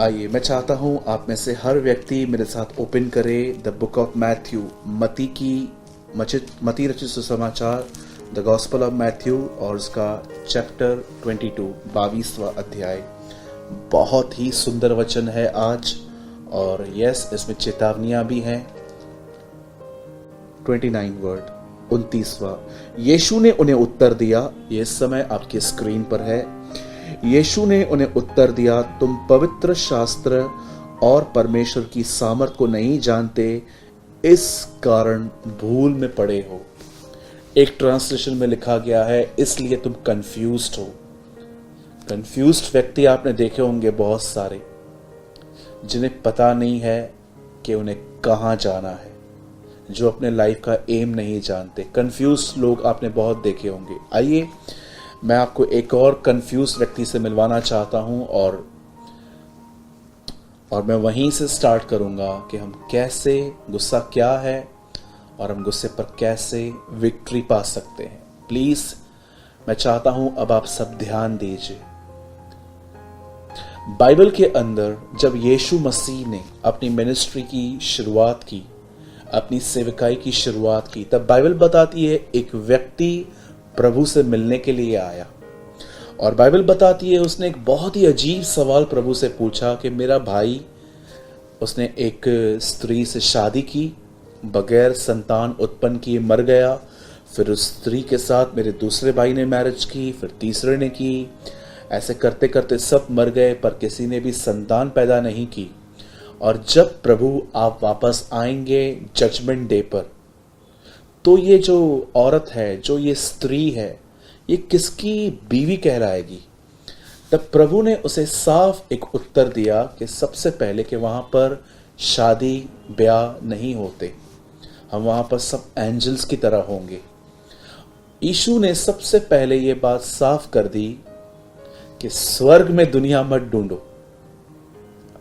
आइए, मैं चाहता हूं आप में से हर व्यक्ति मेरे साथ ओपन करे द बुक ऑफ मैथ्यू, मती रचित सुसमाचार, द गॉस्पल ऑफ मैथ्यू और उसका चैप्टर 22, 22वां अध्याय। बहुत ही सुंदर वचन है आज, और यस, इसमें चेतावनियां भी हैं। 29 वर्ड, 29वां। यीशु ने उन्हें उत्तर दिया, ये समय आपकी स्क्रीन पर है। यीशु ने उन्हें उत्तर दिया, तुम पवित्र शास्त्र और परमेश्वर की सामर्थ को नहीं जानते, इस कारण भूल में पड़े हो। एक ट्रांसलेशन में लिखा गया है, इसलिए तुम कंफ्यूज्ड हो। कंफ्यूज्ड व्यक्ति आपने देखे होंगे बहुत सारे, जिन्हें पता नहीं है कि उन्हें कहां जाना है, जो अपने लाइफ का एम नहीं जानते। कंफ्यूज्ड लोग आपने बहुत देखे होंगे। आइए, मैं आपको एक और कंफ्यूज व्यक्ति से मिलवाना चाहता हूं, और मैं वहीं से स्टार्ट करूंगा कि हम कैसे, गुस्सा क्या है और हम गुस्से पर कैसे विक्ट्री पा सकते हैं। प्लीज, मैं चाहता हूं अब आप सब ध्यान दीजिए। बाइबल के अंदर जब यीशु मसीह ने अपनी मिनिस्ट्री की शुरुआत की, अपनी सेवकाई की शुरुआत की, तब बाइबल बताती है एक व्यक्ति प्रभु से मिलने के लिए आया, और बाइबल बताती है उसने एक बहुत ही अजीब सवाल प्रभु से पूछा कि मेरा भाई, उसने एक स्त्री से शादी की, बगैर संतान उत्पन्न किए मर गया। फिर उस स्त्री के साथ मेरे दूसरे भाई ने मैरिज की, फिर तीसरे ने की। ऐसे करते करते सब मर गए, पर किसी ने भी संतान पैदा नहीं की। और जब प्रभु आप वापस आएंगे जजमेंट डे पर, तो ये जो औरत है, जो ये स्त्री है, ये किसकी बीवी कहलाएगी? तब प्रभु ने उसे साफ एक उत्तर दिया कि सबसे पहले कि वहां पर शादी ब्याह नहीं होते, हम वहां पर सब एंजल्स की तरह होंगे। यीशु ने सबसे पहले ये बात साफ कर दी कि स्वर्ग में दुनिया मत ढूंढो।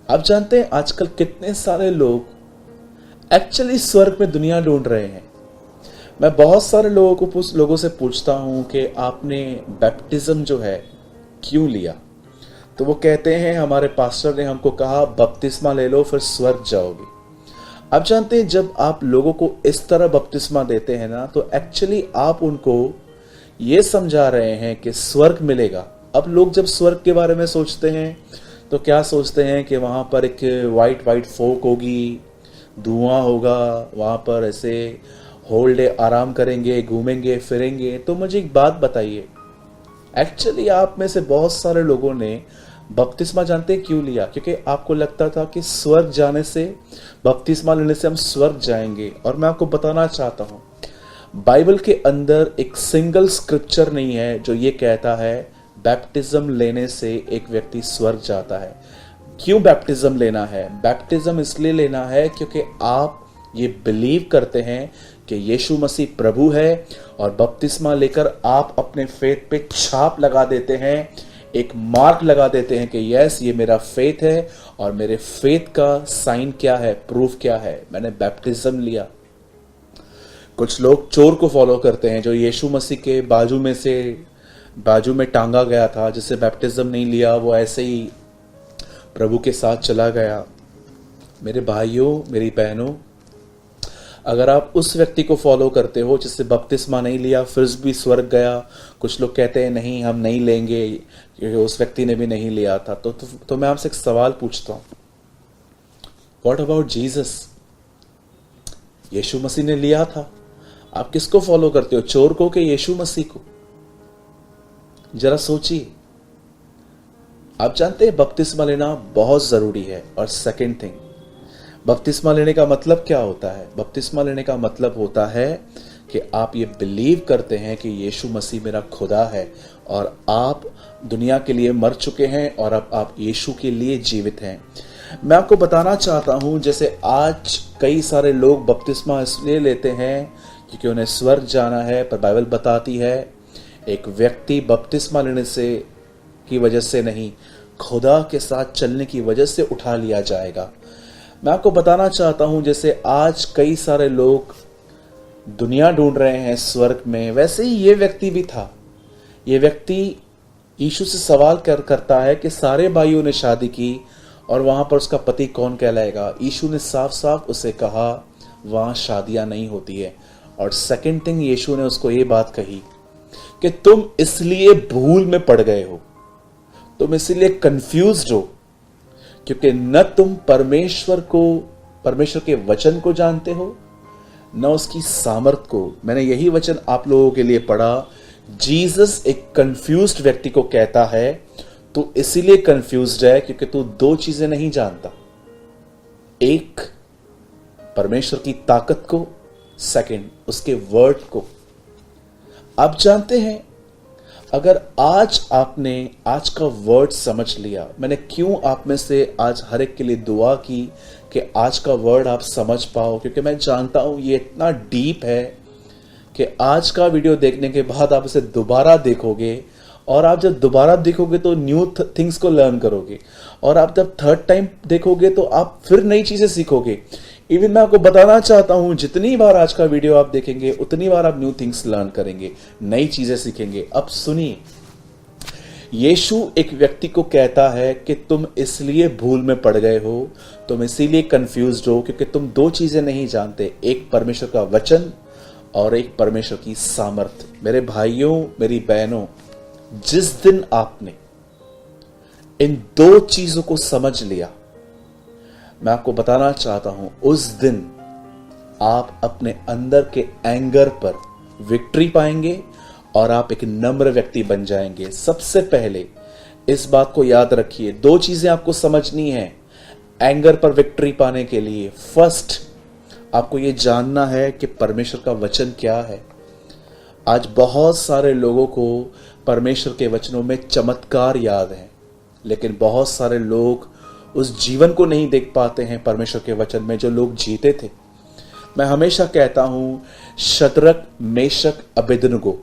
आप जानते हैं आजकल कितने सारे लोग एक्चुअली स्वर्ग में दुनिया ढूंढ रहे हैं। मैं बहुत सारे लोगों से पूछता हूं कि आपने बैप्टिज्म जो है क्यों लिया, तो वो कहते हैं हमारे पास्टर ने हमको कहा बपतिस्मा ले लो फिर स्वर्ग जाओगे। आप जानते हैं जब आप लोगों को इस तरह बपतिस्मा देते हैं ना, तो एक्चुअली आप उनको ये समझा रहे हैं कि स्वर्ग मिलेगा। अब लोग जब स्वर्ग के बारे में सोचते हैं तो क्या सोचते हैं कि वहां पर एक वाइट फोक होगी, धुआं होगा, वहां पर ऐसे होल डे आराम करेंगे, घूमेंगे फिरेंगे। तो मुझे एक बात बताइए, एक्चुअली आप में से बहुत सारे लोगों ने बपतिस्मा जानते हैं क्यों लिया? क्योंकि आपको लगता था कि स्वर्ग जाने से, बपतिस्मा लेने से हम स्वर्ग जाएंगे। और मैं आपको बताना चाहता हूं, बाइबल के अंदर एक सिंगल स्क्रिप्चर नहीं है जो ये कहता है बैप्टिज्म लेने से एक व्यक्ति स्वर्ग जाता है। क्यों बैप्टिज्म लेना है? बैप्टिज्म इसलिए लेना है क्योंकि आप ये बिलीव करते हैं कि यीशु मसीह प्रभु है, और बपतिस्मा लेकर आप अपने फेथ पे छाप लगा देते हैं, एक मार्क लगा देते हैं कि यस, ये मेरा फेथ है, और मेरे फेथ का साइन क्या है, प्रूफ क्या है, मैंने बैप्टिज्म लिया। कुछ लोग चोर को फॉलो करते हैं जो यीशु मसीह के बाजू में टांगा गया था, जिससे बैप्टिज्म नहीं लिया, वो ऐसे ही प्रभु के साथ चला गया। मेरे भाइयों, मेरी बहनों, अगर आप उस व्यक्ति को फॉलो करते हो जिससे बपतिस्मा नहीं लिया फिर भी स्वर्ग गया, कुछ लोग कहते हैं नहीं हम नहीं लेंगे क्योंकि उस व्यक्ति ने भी नहीं लिया था, तो मैं आपसे एक सवाल पूछता हूं, व्हाट अबाउट जीसस? यीशु मसीह ने लिया था। आप किसको फॉलो करते हो, चोर को कि यीशु मसीह को? जरा सोचिए। आप जानते हैं बपतिस्मा लेना बहुत जरूरी है। और सेकंड थिंग, बपतिस्मा लेने का मतलब क्या होता है? बपतिस्मा लेने का मतलब होता है कि आप ये बिलीव करते हैं कि यीशु मसीह मेरा खुदा है, और आप दुनिया के लिए मर चुके हैं और अब आप यीशु के लिए जीवित हैं। मैं आपको बताना चाहता हूं, जैसे आज कई सारे लोग बपतिस्मा इसलिए लेते हैं क्योंकि उन्हें स्वर्ग जाना है, पर बाइबल बताती है एक व्यक्ति बपतिस्मा लेने से की वजह से नहीं, खुदा के साथ चलने की वजह से उठा लिया जाएगा। मैं आपको बताना चाहता हूं, जैसे आज कई सारे लोग दुनिया ढूंढ रहे हैं स्वर्ग में, वैसे ही ये व्यक्ति भी था। ये व्यक्ति यीशु से सवाल करता है कि सारे भाइयों ने शादी की और वहां पर उसका पति कौन कहलाएगा? यीशु ने साफ साफ उसे कहा वहां शादियां नहीं होती है। और सेकंड थिंग यीशु ने उसको ये बात कही कि तुम इसलिए भूल में पड़ गए हो, तुम इसलिए कंफ्यूज्ड हो क्योंकि न तुम परमेश्वर के वचन को जानते हो, न उसकी सामर्थ को। मैंने यही वचन आप लोगों के लिए पढ़ा। जीसस एक कंफ्यूज्ड व्यक्ति को कहता है तू इसीलिए कंफ्यूज्ड है क्योंकि तू दो चीजें नहीं जानता, एक परमेश्वर की ताकत को, सेकंड उसके वर्ड को। आप जानते हैं, अगर आज आपने आज का वर्ड समझ लिया, मैंने क्यों आप में से आज हर एक के लिए दुआ की कि आज का वर्ड आप समझ पाओ, क्योंकि मैं जानता हूं ये इतना डीप है कि आज का वीडियो देखने के बाद आप इसे दोबारा देखोगे, और आप जब दोबारा देखोगे तो न्यू थिंग्स को लर्न करोगे, और आप जब थर्ड टाइम देखोगे तो आप फिर नई चीजें सीखोगे। इवन मैं आपको बताना चाहता हूं, जितनी बार आज का वीडियो आप देखेंगे उतनी बार आप न्यू थिंग्स लर्न करेंगे, नई चीजें सीखेंगे। अब सुनिए, यीशु एक व्यक्ति को कहता है कि तुम इसलिए भूल में पड़ गए हो, तुम इसीलिए कंफ्यूज्ड हो क्योंकि तुम दो चीजें नहीं जानते, एक परमेश्वर का वचन और एक परमेश्वर की सामर्थ। मेरे भाइयों, मेरी बहनों, जिस दिन आपने इन दो चीजों को समझ लिया, मैं आपको बताना चाहता हूं, उस दिन आप अपने अंदर के एंगर पर विक्ट्री पाएंगे और आप एक नम्र व्यक्ति बन जाएंगे। सबसे पहले इस बात को याद रखिए, दो चीजें आपको समझनी है एंगर पर विक्ट्री पाने के लिए। फर्स्ट, आपको यह जानना है कि परमेश्वर का वचन क्या है। आज बहुत सारे लोगों को परमेश्वर के वचनों में चमत्कार याद है, लेकिन बहुत सारे लोग उस जीवन को नहीं देख पाते हैं परमेश्वर के वचन में जो लोग जीते थे। मैं हमेशा कहता हूं, शद्रक, मेशक, अबेदनगो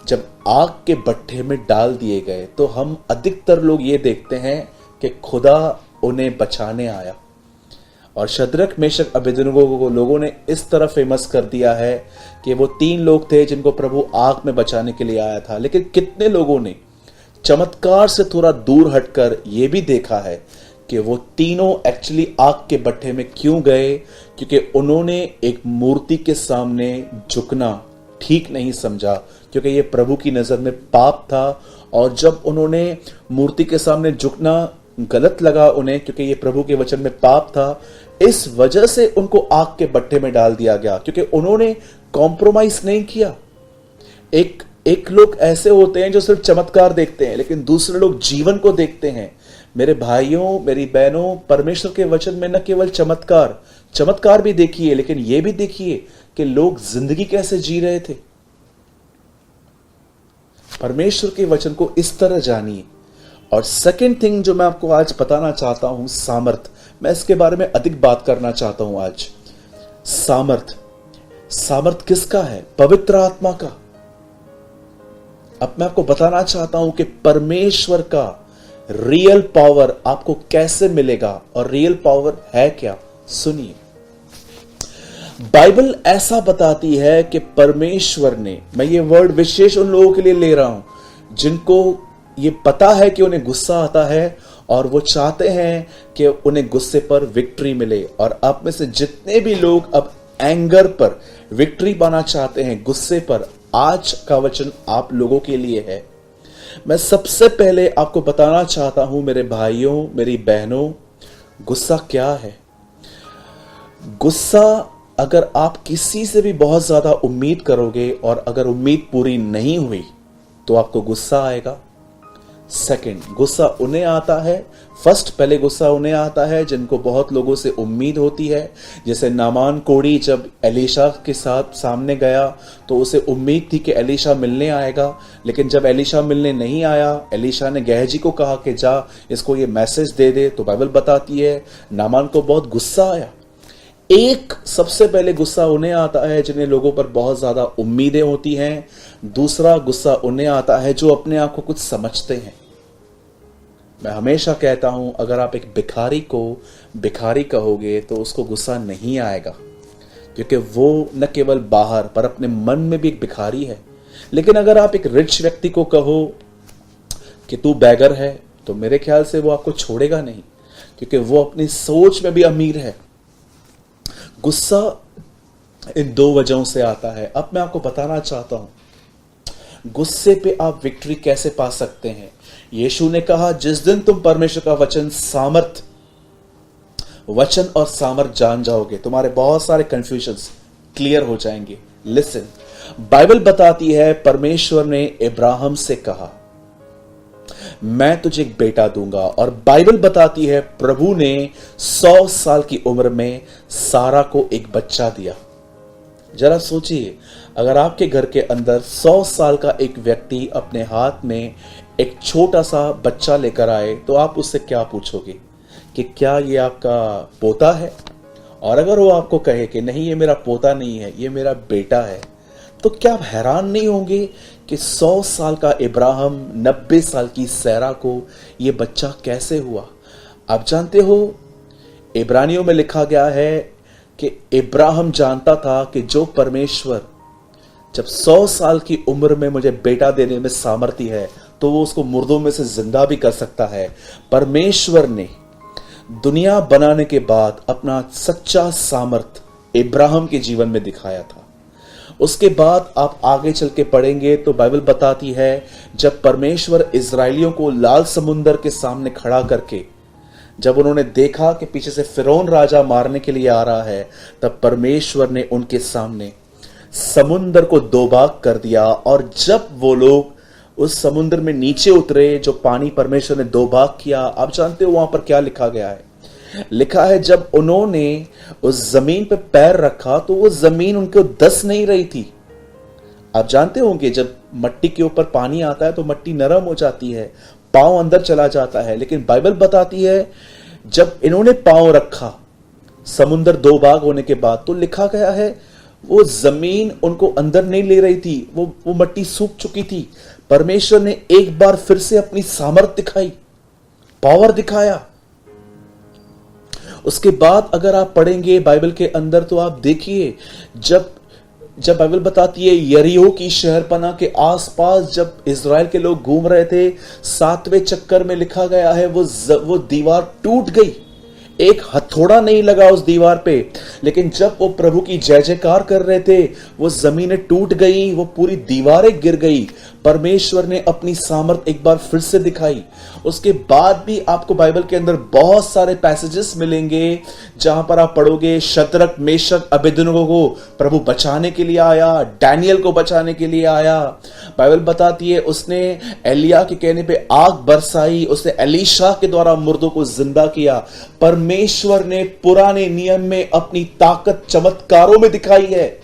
जब आग के भट्ठे में डाल दिए गए तो हम अधिकतर लोग ये देखते हैं कि खुदा उन्हें बचाने आया, और शद्रक, मेशक, अबेदनगो को लोगों ने इस तरह फेमस कर दिया है कि वो तीन लोग थे जिनको प्रभु आग में बचाने के लिए आया था। लेकिन कितने लोगों ने चमत्कार से थोड़ा दूर हटकर यह भी देखा है कि वो तीनों एक्चुअली आग के भट्ठे में क्यों गए? क्योंकि उन्होंने एक मूर्ति के सामने झुकना ठीक नहीं समझा, क्योंकि ये प्रभु की नजर में पाप था। और जब उन्होंने मूर्ति के सामने झुकना गलत लगा उन्हें, क्योंकि ये प्रभु के वचन में पाप था, इस वजह से उनको आग के भट्ठे में डाल दिया गया, क्योंकि उन्होंने कॉम्प्रोमाइज नहीं किया। एक लोग ऐसे होते हैं जो सिर्फ चमत्कार देखते हैं, लेकिन दूसरे लोग जीवन को देखते हैं। मेरे भाइयों, मेरी बहनों, परमेश्वर के वचन में न केवल चमत्कार भी देखिए, लेकिन यह भी देखिए कि लोग जिंदगी कैसे जी रहे थे। परमेश्वर के वचन को इस तरह जानिए। और सेकंड थिंग जो मैं आपको आज बताना चाहता हूं, सामर्थ। मैं इसके बारे में अधिक बात करना चाहता हूं आज। सामर्थ किसका है? पवित्र आत्मा का। अब मैं आपको बताना चाहता हूं कि परमेश्वर का रियल पावर आपको कैसे मिलेगा और रियल पावर है क्या। सुनिए, बाइबल ऐसा बताती है कि परमेश्वर ने, मैं ये वर्ड विशेष उन लोगों के लिए ले रहा हूं जिनको ये पता है कि उन्हें गुस्सा आता है और वो चाहते हैं कि उन्हें गुस्से पर विक्ट्री मिले। और आप में से जितने भी लोग अब एंगर पर विक्ट्री पाना चाहते हैं, गुस्से पर, आज का वचन आप लोगों के लिए है। मैं सबसे पहले आपको बताना चाहता हूं मेरे भाइयों, मेरी बहनों, गुस्सा क्या है। गुस्सा, अगर आप किसी से भी बहुत ज्यादा उम्मीद करोगे और अगर उम्मीद पूरी नहीं हुई तो आपको गुस्सा आएगा। सेकंड, गुस्सा उन्हें आता है, पहले गुस्सा उन्हें आता है जिनको बहुत लोगों से उम्मीद होती है। जैसे नामान कोढ़ी जब एलीशा के साथ सामने गया तो उसे उम्मीद थी कि एलीशा मिलने आएगा, लेकिन जब एलीशा मिलने नहीं आया, एलीशा ने गेहजी को कहा कि जा इसको ये मैसेज दे दे, तो बाइबल बताती है नामान को बहुत गुस्सा आया। एक सबसे पहले गुस्सा उन्हें आता है जिन्हें लोगों पर बहुत ज्यादा उम्मीदें होती हैं। दूसरा गुस्सा उन्हें आता है जो अपने आप को कुछ समझते हैं। मैं हमेशा कहता हूं, अगर आप एक भिखारी को भिखारी कहोगे तो उसको गुस्सा नहीं आएगा, क्योंकि वो न केवल बाहर पर अपने मन में भी एक भिखारी है। लेकिन अगर आप एक रिच व्यक्ति को कहो कि तू बैगर है, तो मेरे ख्याल से वो आपको छोड़ेगा नहीं, क्योंकि वो अपनी सोच में भी अमीर है। गुस्सा इन दो वजहों से आता है। अब मैं आपको बताना चाहता हूं गुस्से पे आप विक्ट्री कैसे पा सकते हैं। यीशु ने कहा, जिस दिन तुम परमेश्वर का वचन और सामर्थ जान जाओगे, तुम्हारे बहुत सारे कंफ्यूजन्स क्लियर हो जाएंगे। लिसन, बाइबल बताती है परमेश्वर ने इब्राहिम से कहा, मैं तुझे एक बेटा दूंगा। और बाइबल बताती है प्रभु ने 100 साल की उम्र में सारा को एक बच्चा दिया। जरा सोचिए, अगर आपके घर के अंदर 100 साल का एक व्यक्ति अपने हाथ में एक छोटा सा बच्चा लेकर आए, तो आप उससे क्या पूछोगे कि क्या ये आपका पोता है? और अगर वो आपको कहे कि नहीं, ये मेरा पोता नहीं है, ये मेरा बेटा है, तो क्या आप हैरान नहीं होंगे कि 100 साल का इब्राहिम 90 साल की सैरा को ये बच्चा कैसे हुआ? आप जानते हो, इब्रानियों में लिखा गया है कि इब्राहिम जानता था कि जो परमेश्वर जब 100 साल की उम्र में मुझे बेटा देने में सामर्थ्य है, तो वो उसको मुर्दों में से जिंदा भी कर सकता है। परमेश्वर ने दुनिया बनाने के बाद अपना सच्चा सामर्थ इब्राहिम के जीवन में दिखाया था। उसके बाद आप आगे चल के पढ़ेंगे तो बाइबल बताती है, जब परमेश्वर इजराइलियों को लाल समुंदर के सामने खड़ा करके जब उन्होंने देखा कि पीछे से फिरौन राजा मारने के लिए आ रहा है, तब परमेश्वर ने उनके सामने समुंदर को दो भाग कर दिया। और जब वो लोग उस समुद्र में नीचे उतरे, जो पानी परमेश्वर ने दो भाग किया, आप जानते हो वहां पर क्या लिखा गया है? लिखा है, जब उन्होंने उस जमीन पे पैर रखा तो वो जमीन उनको दस नहीं रही थी। आप जानते होंगे, जब मट्टी के ऊपर पानी आता है तो मट्टी नरम हो जाती है, पांव अंदर चला जाता है। लेकिन बाइबल बताती है, जब इन्होंने पांव रखा समुंदर दो भाग होने के बाद, तो लिखा गया है वो जमीन उनको अंदर नहीं ले रही थी, वो मट्टी सूख चुकी थी। परमेश्वर ने एक बार फिर से अपनी सामर्थ दिखाई, पावर दिखाया। उसके बाद अगर आप पढ़ेंगे बाइबल के अंदर तो आप देखिए, जब बाइबल बताती है यरीहो की शहरपना के आसपास जब इजराइल के लोग घूम रहे थे, 7वें चक्कर में लिखा गया है वो दीवार टूट गई। एक हथौड़ा नहीं लगा उस दीवार पे, लेकिन जब वो प्रभु की जय जयकार कर रहे थे, वो जमीनें टूट गई, वो पूरी दीवारें गिर गई। परमेश्वर ने अपनी सामर्थ एक बार फिर से दिखाई। उसके बाद भी आपको बाइबल के अंदर बहुत सारे पैसेजेस मिलेंगे जहां पर आप पढ़ोगे, शद्रक मेशक अबेदनगो को प्रभु बचाने के लिए आया, डैनियल को बचाने के लिए आया। बाइबल बताती है उसने एलिया के कहने पे आग बरसाई, उसने एलीशा के द्वारा मुर्दों को जिंदा किया। परमेश्वर ने पुराने नियम में अपनी ताकत चमत्कारों में दिखाई है।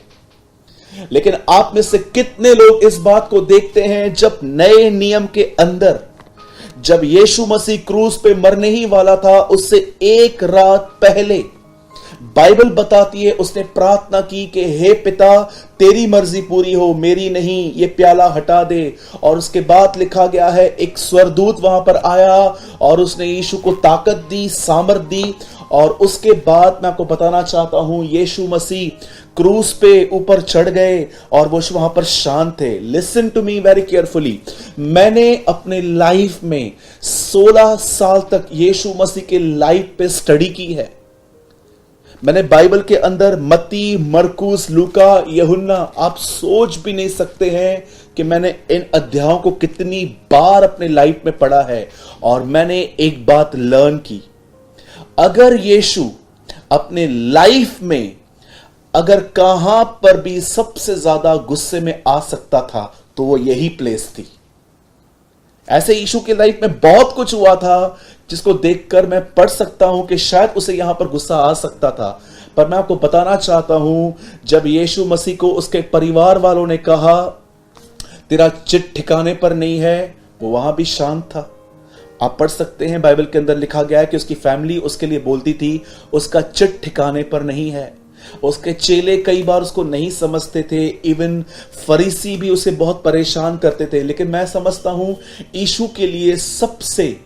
लेकिन आप में से कितने लोग इस बात को देखते हैं, जब नए नियम के अंदर जब यीशु मसीह क्रूस पे मरने ही वाला था, उससे एक रात पहले बाइबल बताती है उसने प्रार्थना की कि हे पिता, तेरी मर्जी पूरी हो, मेरी नहीं, ये प्याला हटा दे। और उसके बाद लिखा गया है एक स्वर्गदूत वहां पर आया और उसने यीशु को ताकत दी, सामर्थ दी। और उसके बाद मैं आपको बताना चाहता हूं, यीशु मसीह क्रूस पे ऊपर चढ़ गए और वो वहां पर शांत थे। Listen to me very carefully. मैंने अपने लाइफ में 16 साल तक यीशु मसीह के लाइफ पे स्टडी की है। मैंने बाइबल के अंदर मत्ती, मरकुस, लूका, यूहन्ना, आप सोच भी नहीं सकते हैं कि मैंने इन अध्यायों को कितनी बार अपने लाइफ में पढ़ा है। और मैंने एक बात लर्न की, अगर यीशु अपने लाइफ में अगर कहां पर भी सबसे ज्यादा गुस्से में आ सकता था तो वो यही प्लेस थी। ऐसे यीशु के लाइफ में बहुत कुछ हुआ था जिसको देखकर मैं पढ़ सकता हूं कि शायद उसे यहां पर गुस्सा आ सकता था। पर मैं आपको बताना चाहता हूं, जब यीशु मसीह को उसके परिवार वालों ने कहा तेरा चित ठिकाने पर नहीं है, वो वहां भी शांत था। आप पढ़ सकते हैं, बाइबल के अंदर लिखा गया है कि उसकी फैमिली उसके लिए बोलती थी उसका चित ठिकाने पर नहीं है। उसके चेले कई बार उसको नहीं समझते थे, इवन फरीसी भी उसे बहुत परेशान करते थे। लेकिन मैं समझता हूं यीशु के लिए सबसे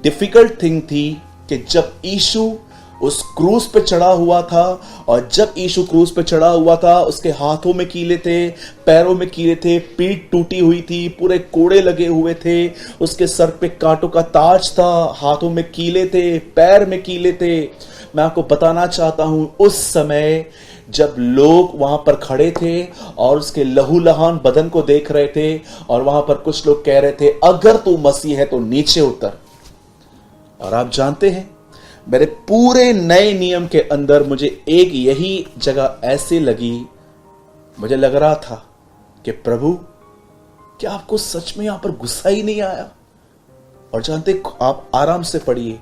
डिफिकल्ट थिंग थी कि जब यीशु उस क्रूस पे चढ़ा हुआ था। और जब यीशु क्रूस पे चढ़ा हुआ था, उसके हाथों में कीले थे, पैरों में कीले थे, पीठ टूटी हुई थी, पूरे कोड़े लगे हुए थे, उसके सर पे कांटों का ताज था, हाथों में कीले थे, पैर में कीले थे। मैं आपको बताना चाहता हूं, उस समय जब लोग वहां पर खड़े थे और उसके लहूलुहान बदन को देख रहे थे, और वहां पर कुछ लोग कह रहे थे, अगर तू मसीह है तो नीचे उतर। और आप जानते हैं, मेरे पूरे नए नियम के अंदर मुझे एक यही जगह ऐसे लगी, मुझे लग रहा था कि प्रभु, क्या आपको सच में यहां पर गुस्सा ही नहीं आया? और जानते, आप आराम से पढ़िए,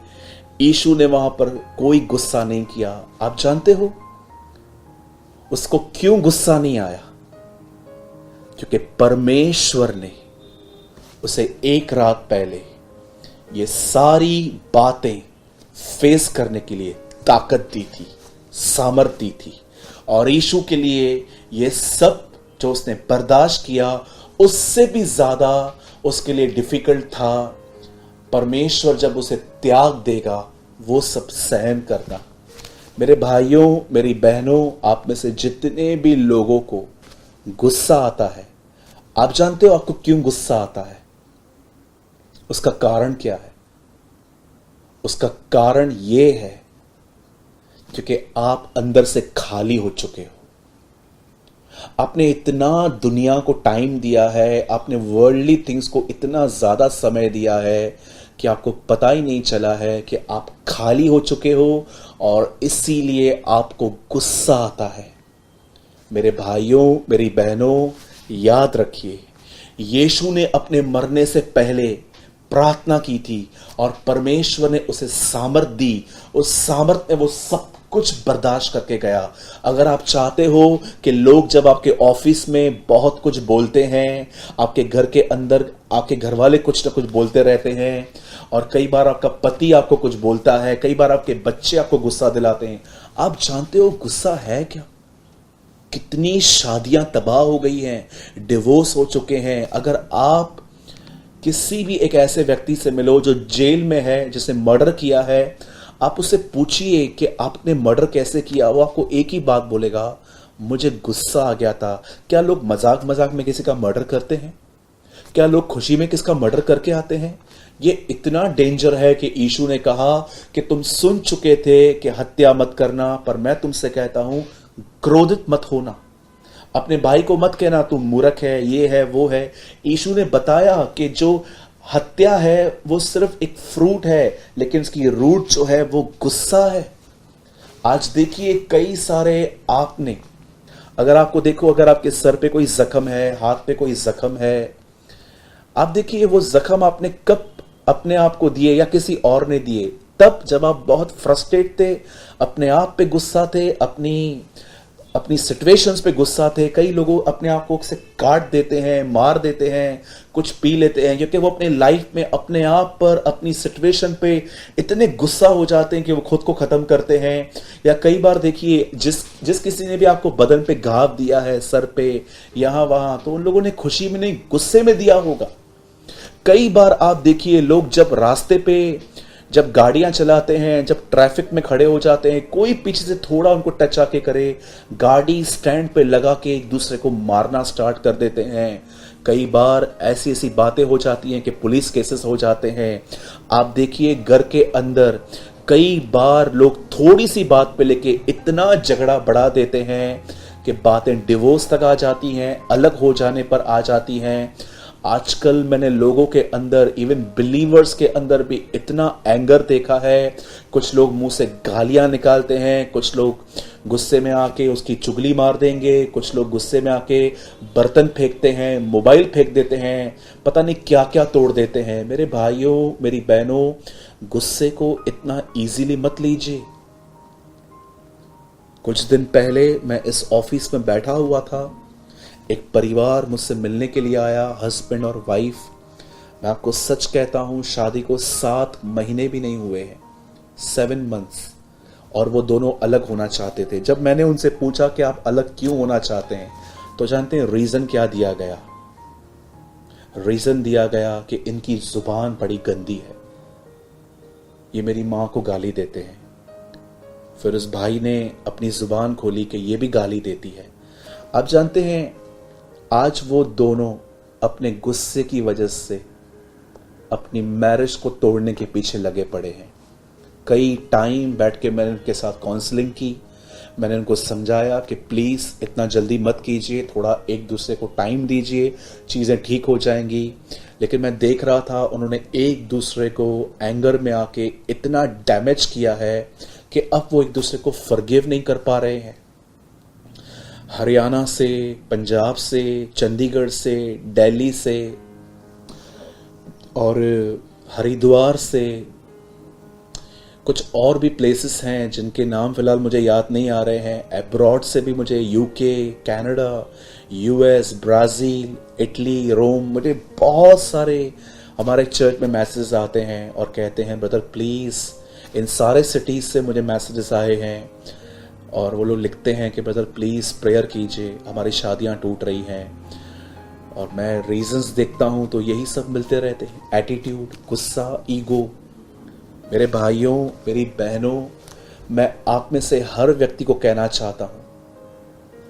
यीशु ने वहां पर कोई गुस्सा नहीं किया। आप जानते हो उसको क्यों गुस्सा नहीं आया? क्योंकि परमेश्वर ने उसे एक रात पहले ये सारी बातें फेस करने के लिए ताकत दी थी, सामर्थ दी थी। और यीशु के लिए ये सब जो उसने बर्दाश्त किया, उससे भी ज्यादा उसके लिए डिफिकल्ट था परमेश्वर जब उसे त्याग देगा वो सब सहन करना। मेरे भाइयों, मेरी बहनों, आप में से जितने भी लोगों को गुस्सा आता है, आप जानते हो आपको क्यों गुस्सा आता है? उसका कारण क्या है? उसका कारण यह है क्योंकि आप अंदर से खाली हो चुके हो। आपने इतना दुनिया को टाइम दिया है, आपने वर्ल्डली थिंग्स को इतना ज्यादा समय दिया है कि आपको पता ही नहीं चला है कि आप खाली हो चुके हो, और इसीलिए आपको गुस्सा आता है। मेरे भाइयों, मेरी बहनों, याद रखिए, यीशु ने अपने मरने से पहले प्रार्थना की थी और परमेश्वर ने उसे सामर्थ दी। उस सामर्थ में वो सब कुछ बर्दाश्त करके गया। अगर आप चाहते हो कि लोग जब आपके ऑफिस में बहुत कुछ बोलते हैं, आपके घर के अंदर आपके घर वाले कुछ ना कुछ बोलते रहते हैं, और कई बार आपका पति आपको कुछ बोलता है, कई बार आपके बच्चे आपको गुस्सा दिलाते हैं, आप जानते हो गुस्सा है क्या? कितनी शादियां तबाह हो गई हैं, डिवोर्स हो चुके हैं। अगर आप किसी भी एक ऐसे व्यक्ति से मिलो जो जेल में है, जिसने मर्डर किया है, आप उससे पूछिए कि आपने मर्डर कैसे किया, वो आपको एक ही बात बोलेगा, मुझे गुस्सा आ गया था। क्या लोग मजाक मजाक में किसी का मर्डर करते हैं? क्या लोग खुशी में किसका मर्डर करके आते हैं? ये इतना डेंजर है कि यीशु ने कहा कि तुम सुन चुके थे कि हत्या मत करना, पर मैं तुमसे कहता हूं क्रोधित मत होना। अपने भाई को मत कहना तू मूर्ख है, ये है, वो है। यीशु ने बताया कि जो हत्या है वो सिर्फ एक फ्रूट है, लेकिन उसकी रूट जो है वो गुस्सा है। आज देखिए, कई सारे आपने, अगर आपको देखो, अगर आपके सर पे कोई जख्म है, हाथ पे कोई जख्म है, आप देखिए वो जख्म आपने कब अपने आप को दिए या किसी और ने दिए? तब जब आप बहुत फ्रस्ट्रेट थे, अपने आप पे गुस्सा थे, अपनी सिचुएशंस पे गुस्सा थे। कई लोगों अपने आप को से काट देते हैं, मार देते हैं, कुछ पी लेते हैं, क्योंकि वो अपने लाइफ में अपने आप पर, अपनी सिचुएशन पे इतने गुस्सा हो जाते हैं कि वो खुद को खत्म करते हैं। या कई बार देखिए, जिस किसी ने भी आपको बदन पे घाव दिया है, सर पे, यहां वहां, तो उन लोगों ने खुशी में नहीं, गुस्से में दिया होगा। कई बार आप देखिए, लोग जब रास्ते पे, जब गाड़ियां चलाते हैं, जब ट्रैफिक में खड़े हो जाते हैं, कोई पीछे से थोड़ा उनको टच आके करे, गाड़ी स्टैंड पे लगा के एक दूसरे को मारना स्टार्ट कर देते हैं। कई बार ऐसी ऐसी बातें हो जाती हैं कि पुलिस केसेस हो जाते हैं। आप देखिए, घर के अंदर कई बार लोग थोड़ी सी बात पे लेके इतना झगड़ा बढ़ा देते हैं कि बातें डिवोर्स तक आ जाती हैं, अलग हो जाने पर आ जाती हैं। आजकल मैंने लोगों के अंदर, इवन बिलीवर्स के अंदर भी इतना एंगर देखा है। कुछ लोग मुंह से गालियां निकालते हैं, कुछ लोग गुस्से में आके उसकी चुगली मार देंगे, कुछ लोग गुस्से में आके बर्तन फेंकते हैं, मोबाइल फेंक देते हैं, पता नहीं क्या क्या तोड़ देते हैं। मेरे भाइयों, मेरी बहनों, गुस्से को इतना इजीली मत लीजिए। कुछ दिन पहले मैं इस ऑफिस में बैठा हुआ था, एक परिवार मुझसे मिलने के लिए आया, हस्बैंड और वाइफ। मैं आपको सच कहता हूं, शादी को 7 महीने भी नहीं हुए हैं, 7 मंथ्स, और वो दोनों अलग होना चाहते थे। जब मैंने उनसे पूछा कि आप अलग क्यों होना चाहते हैं, तो जानते हैं रीजन क्या दिया गया? रीजन दिया गया कि इनकी जुबान बड़ी गंदी है, ये मेरी मां को गाली देते हैं, फिर उस भाई ने अपनी जुबान खोली कि ये भी गाली देती है। आप जानते हैं आज वो दोनों अपने गुस्से की वजह से अपनी मैरिज को तोड़ने के पीछे लगे पड़े हैं। कई टाइम बैठ के मैंने उनके साथ काउंसलिंग की, मैंने उनको समझाया कि प्लीज़ इतना जल्दी मत कीजिए, थोड़ा एक दूसरे को टाइम दीजिए, चीज़ें ठीक हो जाएंगी। लेकिन मैं देख रहा था उन्होंने एक दूसरे को एंगर में आके इतना डैमेज किया है कि अब वो एक दूसरे को फॉरगिव नहीं कर पा रहे हैं। हरियाणा से, पंजाब से, चंडीगढ़ से, दिल्ली से और हरिद्वार से, कुछ और भी प्लेसेस हैं जिनके नाम फिलहाल मुझे याद नहीं आ रहे हैं। अब्रॉड से भी मुझे UK, Canada, US, Brazil, Italy, Rome, मुझे बहुत सारे हमारे चर्च में मैसेजेस आते हैं और कहते हैं ब्रदर प्लीज़, इन सारे सिटीज़ से मुझे मैसेजेस आए हैं और वो लोग लिखते हैं कि ब्रदर प्लीज़ प्रेयर कीजिए, हमारी शादियां टूट रही हैं। और मैं रीजंस देखता हूं तो यही सब मिलते रहते हैं, एटीट्यूड, गुस्सा, ईगो। मेरे भाइयों, मेरी बहनों, मैं आप में से हर व्यक्ति को कहना चाहता हूं,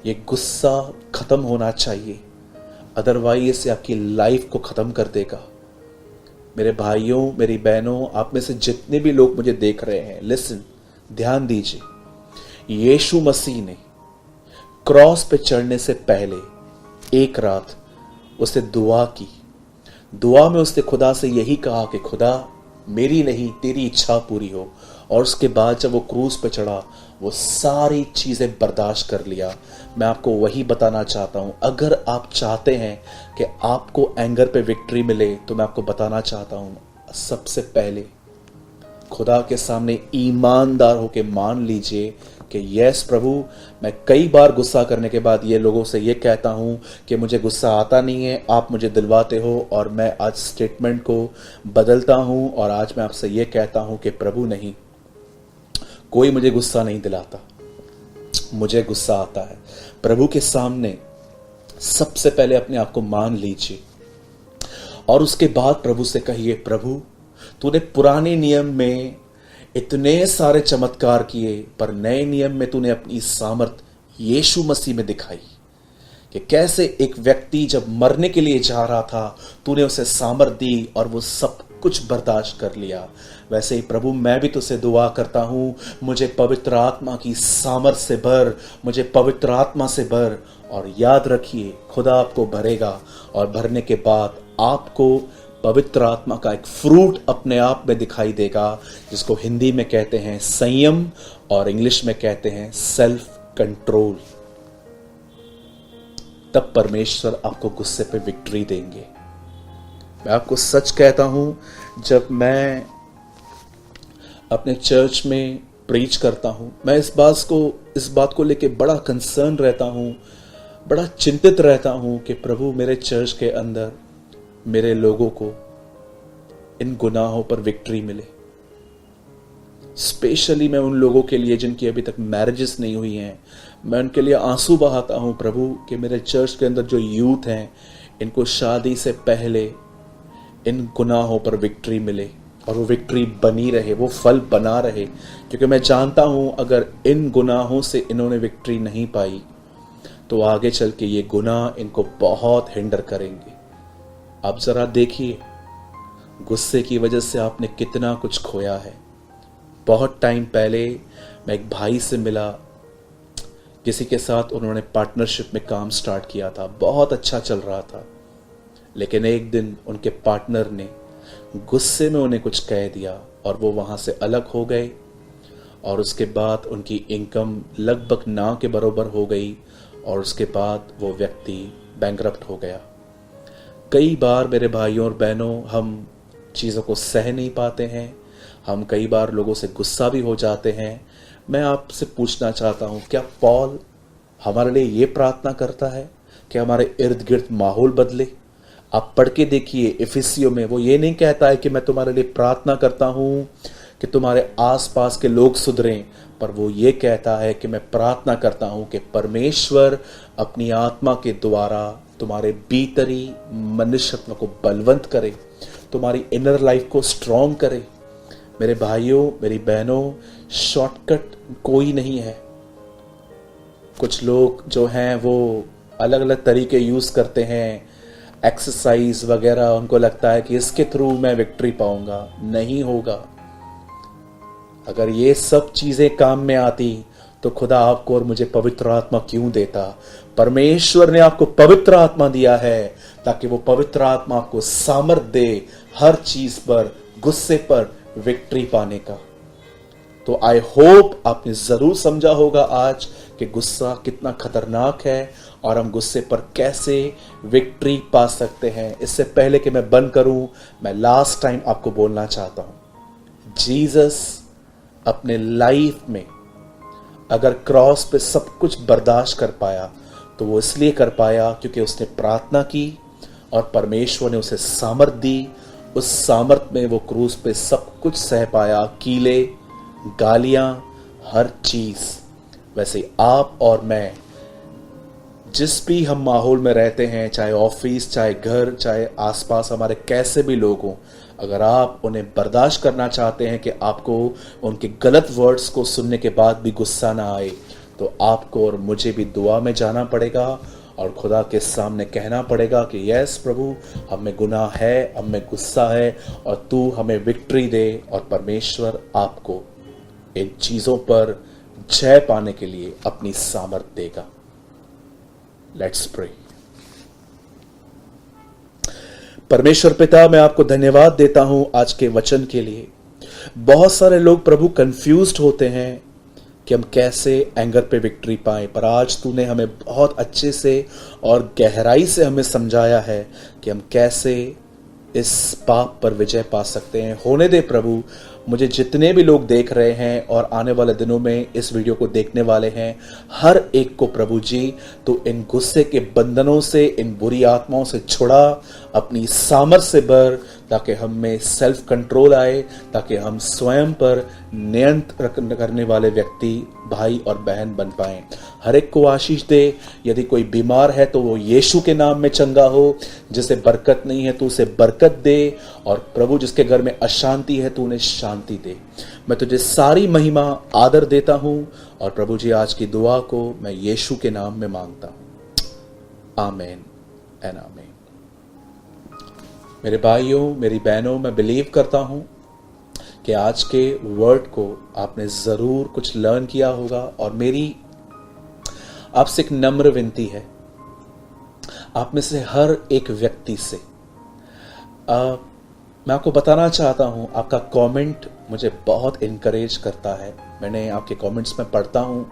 ये गुस्सा खत्म होना चाहिए, अदरवाइज ये आपकी लाइफ को खत्म कर देगा। मेरे भाइयों, मेरी बहनों, आप में से जितने भी लोग मुझे देख रहे हैं, लिसन, ध्यान दीजिए। यीशु मसीह ने क्रॉस पे चढ़ने से पहले एक रात उसने दुआ की। दुआ में उसने खुदा से यही कहा कि खुदा मेरी नहीं तेरी इच्छा पूरी हो। और उसके बाद जब वो क्रूस पे चढ़ा वो सारी चीजें बर्दाश्त कर लिया। मैं आपको वही बताना चाहता हूं, अगर आप चाहते हैं कि आपको एंगर पे विक्ट्री मिले तो मैं आपको बताना चाहता हूं, सबसे पहले खुदा के सामने ईमानदार होके मान लीजिए कि यस प्रभु, मैं कई बार गुस्सा करने के बाद ये लोगों से ये कहता हूं कि मुझे गुस्सा आता नहीं है, आप मुझे दिलवाते हो। और मैं आज स्टेटमेंट को बदलता हूं और आज मैं आपसे ये कहता हूं कि प्रभु नहीं, कोई मुझे गुस्सा नहीं दिलाता, मुझे गुस्सा आता है। प्रभु के सामने सबसे पहले अपने आप को मान लीजिए और उसके बाद प्रभु से कहिए, प्रभु तूने पुराने नियम में इतने सारे चमत्कार किए, पर नए नियम में तूने अपनी सामर्थ यीशु मसीह में दिखाई कि कैसे एक व्यक्ति जब मरने के लिए जा रहा था तूने उसे सामर्थ दी और वो सब कुछ बर्दाश्त कर लिया। वैसे ही प्रभु मैं भी तुझसे दुआ करता हूं, मुझे पवित्र आत्मा की सामर्थ से भर, मुझे पवित्र आत्मा से भर। और याद रखिए खुदा आपको भरेगा और भरने के बाद आपको पवित्र आत्मा का एक फ्रूट अपने आप में दिखाई देगा, जिसको हिंदी में कहते हैं संयम और इंग्लिश में कहते हैं सेल्फ कंट्रोल। तब परमेश्वर आपको गुस्से पे विक्ट्री देंगे। मैं आपको सच कहता हूं, जब मैं अपने चर्च में प्रीच करता हूं, मैं इस बात को लेके बड़ा कंसर्न रहता हूं, बड़ा चिंतित रहता हूं कि प्रभु मेरे चर्च के अंदर मेरे लोगों को इन गुनाहों पर विक्ट्री मिले। स्पेशली मैं उन लोगों के लिए जिनकी अभी तक मैरिजेस नहीं हुई हैं, मैं उनके लिए आंसू बहाता हूं प्रभु कि मेरे चर्च के अंदर जो यूथ हैं इनको शादी से पहले इन गुनाहों पर विक्ट्री मिले और वो विक्ट्री बनी रहे, वो फल बना रहे। क्योंकि मैं जानता हूं अगर इन गुनाहों से इन्होंने विक्ट्री नहीं पाई तो आगे चल के ये गुनाह इनको बहुत हिंडर करेंगे। आप जरा देखिए, गुस्से की वजह से आपने कितना कुछ खोया है। बहुत टाइम पहले मैं एक भाई से मिला, किसी के साथ उन्होंने पार्टनरशिप में काम स्टार्ट किया था, बहुत अच्छा चल रहा था। लेकिन एक दिन उनके पार्टनर ने गुस्से में उन्हें कुछ कह दिया और वो वहाँ से अलग हो गए और उसके बाद उनकी इनकम लगभग ना के बराबर हो गई और उसके बाद वो व्यक्ति बैंकरप्ट हो गया। कई बार मेरे भाइयों और बहनों, हम चीज़ों को सह नहीं पाते हैं, हम कई बार लोगों से गुस्सा भी हो जाते हैं। मैं आपसे पूछना चाहता हूँ, क्या पौल हमारे लिए ये प्रार्थना करता है कि हमारे इर्द गिर्द माहौल बदले? आप पढ़ के देखिए इफिसियों में, वो ये नहीं कहता है कि मैं तुम्हारे लिए प्रार्थना करता हूँ कि तुम्हारे आसपास के लोग सुधरें, पर वो ये कहता है कि मैं प्रार्थना करता हूँ कि परमेश्वर अपनी आत्मा के द्वारा तुम्हारे भीतरी मनुष्यत्व को बलवंत करे, तुम्हारी इनर लाइफ को स्ट्रॉन्ग करे। मेरे भाइयों, मेरी बहनों, शॉर्टकट कोई नहीं है। कुछ लोग जो हैं वो अलग अलग तरीके यूज करते हैं, एक्सरसाइज वगैरह, उनको लगता है कि इसके थ्रू मैं विक्ट्री पाऊंगा। नहीं होगा। अगर ये सब चीजें काम में आती तो खुदा आपको और मुझे पवित्र आत्मा क्यों देता? परमेश्वर ने आपको पवित्र आत्मा दिया है ताकि वो पवित्र आत्मा आपको सामर्थ दे हर चीज पर, गुस्से पर विक्ट्री पाने का। तो आई होप आपने जरूर समझा होगा आज कि गुस्सा कितना खतरनाक है और हम गुस्से पर कैसे विक्ट्री पा सकते हैं। इससे पहले कि मैं बंद करूं, मैं लास्ट टाइम आपको बोलना चाहता हूं, जीसस अपने लाइफ में अगर क्रॉस पे सब कुछ बर्दाश्त कर पाया तो वो इसलिए कर पाया क्योंकि उसने प्रार्थना की और परमेश्वर ने उसे सामर्थ दी। उस सामर्थ में वो क्रूस पे सब कुछ सह पाया, कीले, गालियां, हर चीज। वैसे आप और मैं जिस भी हम माहौल में रहते हैं, चाहे ऑफिस, चाहे घर, चाहे आसपास हमारे कैसे भी लोग हों, अगर आप उन्हें बर्दाश्त करना चाहते हैं कि आपको उनके गलत वर्ड्स को सुनने के बाद भी गुस्सा ना आए, तो आपको और मुझे भी दुआ में जाना पड़ेगा और खुदा के सामने कहना पड़ेगा कि यस प्रभु, हम में गुनाह है, हम में गुस्सा है और तू हमें विक्ट्री दे। और परमेश्वर आपको इन चीजों पर जय पाने के लिए अपनी सामर्थ देगा। Let's pray. परमेश्वर पिता, मैं आपको धन्यवाद देता हूं आज के वचन के लिए। बहुत सारे लोग प्रभु कंफ्यूज्ड होते हैं कि हम कैसे एंगर पे विक्ट्री पाएं, पर आज तूने हमें बहुत अच्छे से और गहराई से हमें समझाया है कि हम कैसे इस पाप पर विजय पा सकते हैं। होने दे प्रभु, मुझे जितने भी लोग देख रहे हैं और आने वाले दिनों में इस वीडियो को देखने वाले हैं, हर एक को प्रभु जी तो इन गुस्से के बंधनों से, इन बुरी आत्माओं से छुड़ा, अपनी सामर्थ से भर, ताकि हम में सेल्फ कंट्रोल आए, ताकि हम स्वयं पर नियंत्रण करने वाले व्यक्ति, भाई और बहन बन पाएं। हर एक को आशीष दे। यदि कोई बीमार है तो वो यीशु के नाम में चंगा हो। जिसे बरकत नहीं है तो उसे बरकत दे, और प्रभु जिसके घर में अशांति है तो उन्हें शांति दे। मैं तुझे सारी महिमा आदर देता हूं और प्रभु जी आज की दुआ को मैं यीशु के नाम में मांगता हूं। आमीन एंड आमीन। मेरे भाइयों, मेरी बहनों, मैं बिलीव करता हूं कि आज के वर्ड को आपने जरूर कुछ लर्न किया होगा। और मेरी आपसे एक नम्र विनती है, आप में से हर एक व्यक्ति से मैं आपको बताना चाहता हूं, आपका कमेंट मुझे बहुत इनकरेज करता है। मैंने आपके कमेंट्स में पढ़ता हूं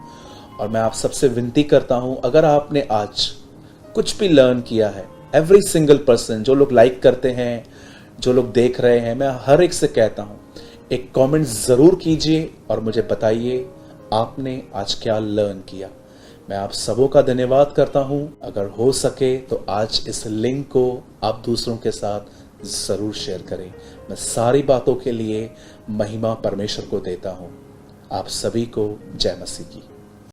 और मैं आप सबसे विनती करता हूं, अगर आपने आज कुछ भी लर्न किया है, एवरी सिंगल पर्सन, जो लोग लाइक करते हैं, जो लोग देख रहे हैं, मैं हर एक से कहता हूं, एक कमेंट जरूर कीजिए और मुझे बताइए आपने आज क्या लर्न किया। मैं आप सबों का धन्यवाद करता हूं। अगर हो सके तो आज इस लिंक को आप दूसरों के साथ जरूर शेयर करें। मैं सारी बातों के लिए महिमा परमेश्वर को देता हूं। आप सभी को जय मसीह की।